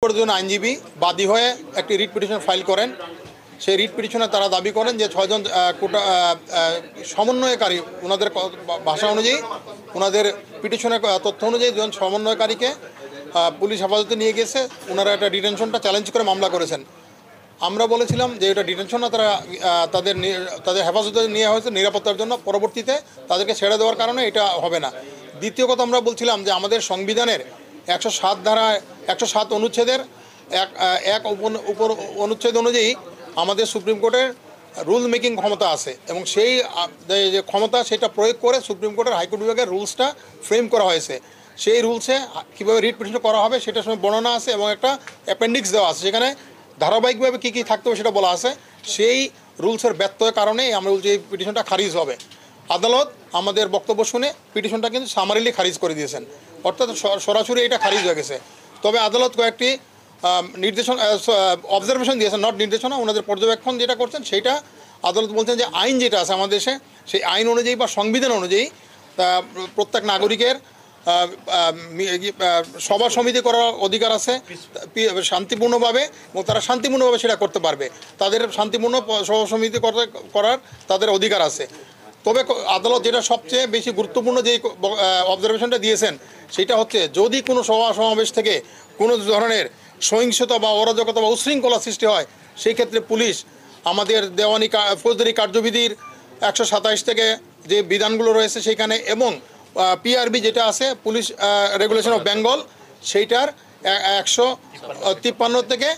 কোর্টের জন্য আইনজীবী বাদী হয়ে একটি রিট পিটিশন ফাইল করেন। সেই রিট পিটিশনে তারা দাবি করেন যে 6 জন সমন্বয়কারী, ওনাদের ভাষা অনুযায়ী, ওনাদের পিটিশনের তথ্য অনুযায়ী 2 জন সমন্বয়কারীকে পুলিশ হেফাজতে নিয়ে গেছে। ওনারা একটা ডিটেনশনটা চ্যালেঞ্জ করে মামলা করেছেন। আমরা বলেছিলাম যে এটা ডিটেনশন না, তারা তাদের হেফাজতে নেওয়া হয়েছে নিরাপত্তার জন্য, পরবর্তীতে তাদেরকে ছেড়ে দেওয়ার কারণে এটা হবে না। দ্বিতীয় কথা, আমরা বলছিলাম যে আমাদের সংবিধানের 107 ধারায় 107 অনুচ্ছেদের এক উপর অনুচ্ছেদ অনুযায়ী আমাদের সুপ্রিম কোর্টের রুল মেকিং ক্ষমতা আছে, এবং সেই যে ক্ষমতা সেটা প্রয়োগ করে সুপ্রিম কোর্টের হাইকোর্ট বিভাগের রুলসটা ফ্রেম করা হয়েছে। সেই রুলসে কীভাবে রিট পিটিশন করা হবে সেটার সময় বর্ণনা আছে এবং একটা অ্যাপেন্ডিক্স দেওয়া আছে, সেখানে ধারাবাহিকভাবে কী কী থাকতে হবে সেটা বলা আছে। সেই রুলসের ব্যত্যয়ের কারণে আমরা বলছি এই পিটিশনটা খারিজ হবে। আদালত আমাদের বক্তব্য শুনে পিটিশনটা কিন্তু সামারিলি খারিজ করে দিয়েছেন, অর্থাৎ সরাসরি এটা খারিজ হয়ে গেছে। তবে আদালত কয়েকটি অবজারভেশন দিয়েছেন, নট নির্দেশনা, ওনাদের পর্যবেক্ষণ যেটা করছেন সেইটা আদালত বলছেন যে আইন যেটা আছে আমাদের দেশে, সেই আইন অনুযায়ী বা সংবিধান অনুযায়ী প্রত্যেক নাগরিকের সভা সমিতি করার অধিকার আছে শান্তিপূর্ণভাবে, এবং তারা শান্তিপূর্ণভাবে সেটা করতে পারবে। তাদের শান্তিপূর্ণ সভা সমিতি করার তাদের অধিকার আছে। তবে আদালত যেটা সবচেয়ে বেশি গুরুত্বপূর্ণ যে অবজারভেশনটা দিয়েছেন সেটা হচ্ছে, যদি কোনো সভা সমাবেশ থেকে কোনো ধরনের সহিংসতা বা অরাজকতা বা উশৃঙ্খলা সৃষ্টি হয়, সেই ক্ষেত্রে পুলিশ আমাদের দেওয়ানি ফৌজদারি কার্যবিধির 127 থেকে যে বিধানগুলো রয়েছে সেখানে, এবং পিআরবি যেটা আছে পুলিশ রেগুলেশন অফ বেঙ্গল, সেইটার 153 থেকে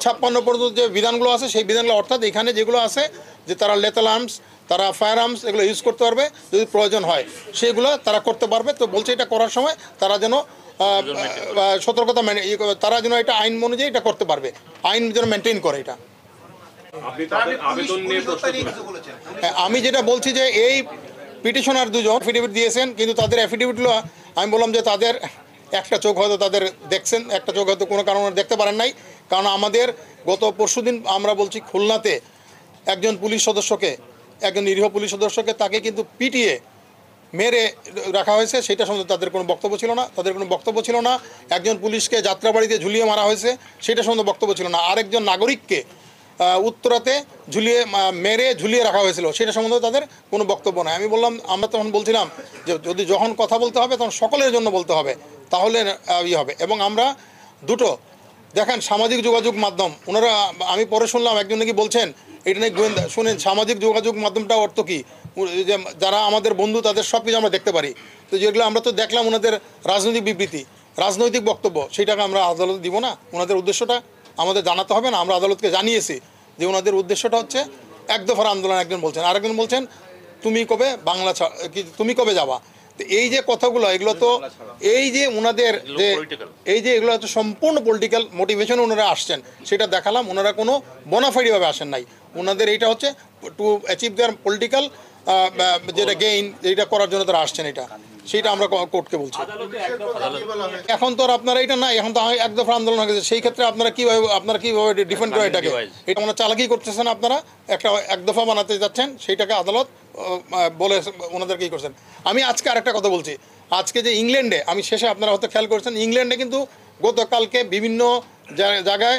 56 পর্যন্ত যে বিধানগুলো আছে সেই বিধানগুলো, অর্থাৎ এখানে যেগুলো আছে যে তারা লেথাল আর্মস, তারা ফায়ার আর্মস এগুলো ইউজ করতে পারবে যদি প্রয়োজন হয়, সেগুলো তারা করতে পারবে। তো বলছে এটা করার সময় তারা যেন সতর্কতা তারা যেন এটা আইন অনুযায়ী এটা করতে পারবে, আইন যেন মেনটেন করে এটা। আমি যেটা বলছি যে এই পিটিশনার 2 জন অ্যাফিডেভিট দিয়েছেন, কিন্তু তাদের অ্যাফিডেভিটগুলো আমি বললাম যে তাদের একটা চোখ হয়তো তাদের দেখছেন, একটা চোখ হয়তো কোনো কারণে দেখতে পারেন নাই। কারণ আমাদের গত পরশুদিন আমরা বলছি খুলনাতে একজন পুলিশ সদস্যকে, একজন নিরীহ পুলিশ সদস্যকে তাকে কিন্তু পিটিয়ে মেরে রাখা হয়েছে, সেটা সম্বন্ধে তাদের কোনো বক্তব্য ছিল না। একজন পুলিশকে যাত্রাবাড়িতে ঝুলিয়ে মারা হয়েছে, সেটা সম্বন্ধে বক্তব্য ছিল না। আরেকজন নাগরিককে উত্তরাতে ঝুলিয়ে রাখা হয়েছিল, সেটা সম্বন্ধে তাদের কোনো বক্তব্য নয়। আমি বললাম, আমরা তখন বলছিলাম যে যখন কথা বলতে হবে তখন সকলের জন্য বলতে হবে, তাহলে হবে। এবং আমরা দুটো দেখেন সামাজিক যোগাযোগ মাধ্যম, ওনারা আমি পরে শুনলাম একজন নাকি বলছেন এটা নাকি গোয়েন্দা। শুনেন, সামাজিক যোগাযোগ মাধ্যমটা অর্থ কী? যে যারা আমাদের বন্ধু তাদের সব কিছু আমরা দেখতে পারি। তো যেগুলো আমরা তো দেখলাম ওনাদের রাজনৈতিক বিবৃতি, রাজনৈতিক বক্তব্য, সেইটাকে আমরা আদালতে দিব না? ওনাদের উদ্দেশ্যটা আমাদের জানাতে হবে না? আমরা আদালতকে জানিয়েছি যে ওনাদের উদ্দেশ্যটা হচ্ছে এক দফার আন্দোলন, একজন বলছেন, আরেকজন বলছেন তুমি কবে যাবা। তো এই যে কথাগুলো, এগুলো তো এই যে ওনাদের যে এগুলো হচ্ছে সম্পূর্ণ পলিটিক্যাল মোটিভেশন ওনারা আসছেন, সেটা দেখালাম। ওনারা কোনো বোনাফাইডভাবে আসেন নাই, ওনাদের এইটা হচ্ছে টু অ্যাচিভ দেয়ার পলিটিক্যাল যেটা গেইন, এইটা করার জন্য তারা আসছেন, সেইটা আমরা কোর্টকে বলছি। এখন তো আর আপনারা এটা নাই, এখন তো এক দফা আন্দোলন হয়ে গেছে। সেই ক্ষেত্রে আপনারা কীভাবে ডিফেন্ড করে এটাকে? এটা আমরা চালাকি করতেছেন, আপনারা এক দফা বানাতে যাচ্ছেন, সেইটাকে আদালত বলে ওনাদেরকে ই করছেন। আমি আজকে আরেকটা কথা বলছি, আজকে যে ইংল্যান্ডে, আমি শেষে আপনারা হয়তো খেয়াল করেছেন, ইংল্যান্ডে কিন্তু গতকালকে বিভিন্ন জায়গায়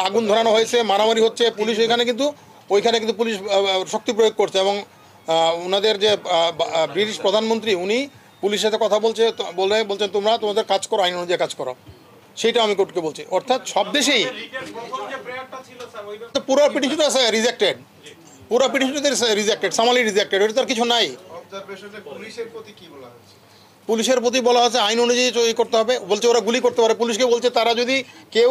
আগুন ধরানো হয়েছে, মারামারি হচ্ছে, পুলিশ ওইখানে কিন্তু পুলিশ শক্তি প্রয়োগ করছে, এবং ওনাদের যে ব্রিটিশ প্রধানমন্ত্রী উনি পুলিশের সাথে কথা বলছেন তোমরা তোমাদের কাজ করো, আইন অনুযায়ী কাজ করো, সেইটা আমি কোর্টকে বলছি। অর্থাৎ সব দেশেই পুরো পিটিশনটা রিজেক্টেড, সামালি রিজেক্টেড, এটা তো আর কিছু নাই। পুলিশের প্রতি বলা হচ্ছে আইন অনুযায়ী করতে হবে, বলছে ওরা গুলি করতে পারে। পুলিশকে বলছে তারা যদি কেউ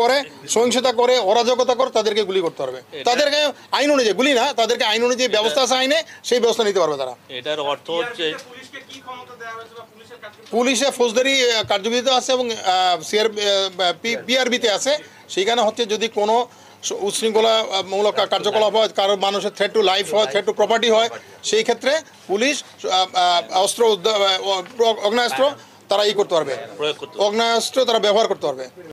করে, সহিংসতা করে, অরাজকতা করে, তাদেরকে গুলি করতে পারবে। তাদেরকে আইন অনুযায়ী, গুলি না, তাদেরকে আইন অনুযায়ী ব্যবস্থা আছে আইনে, সেই ব্যবস্থা নিতে পারবে তারা। এটার অর্থ হচ্ছে পুলিশে ফৌজদারি কার্যবিধিতে আছে এবং পিআরবিতে আছে। সেখানে হচ্ছে যদি কোনো উশৃঙ্খলামূলক কার্যকলাপ হয়, কারো মানুষের থ্রেট টু লাইফ হয়, থ্রেট টু প্রপার্টি হয়, সেই ক্ষেত্রে পুলিশ অগ্নেয়াস্ত্র তারা করতে পারবে, অগ্নেয়াস্ত্র তারা ব্যবহার করতে পারবে।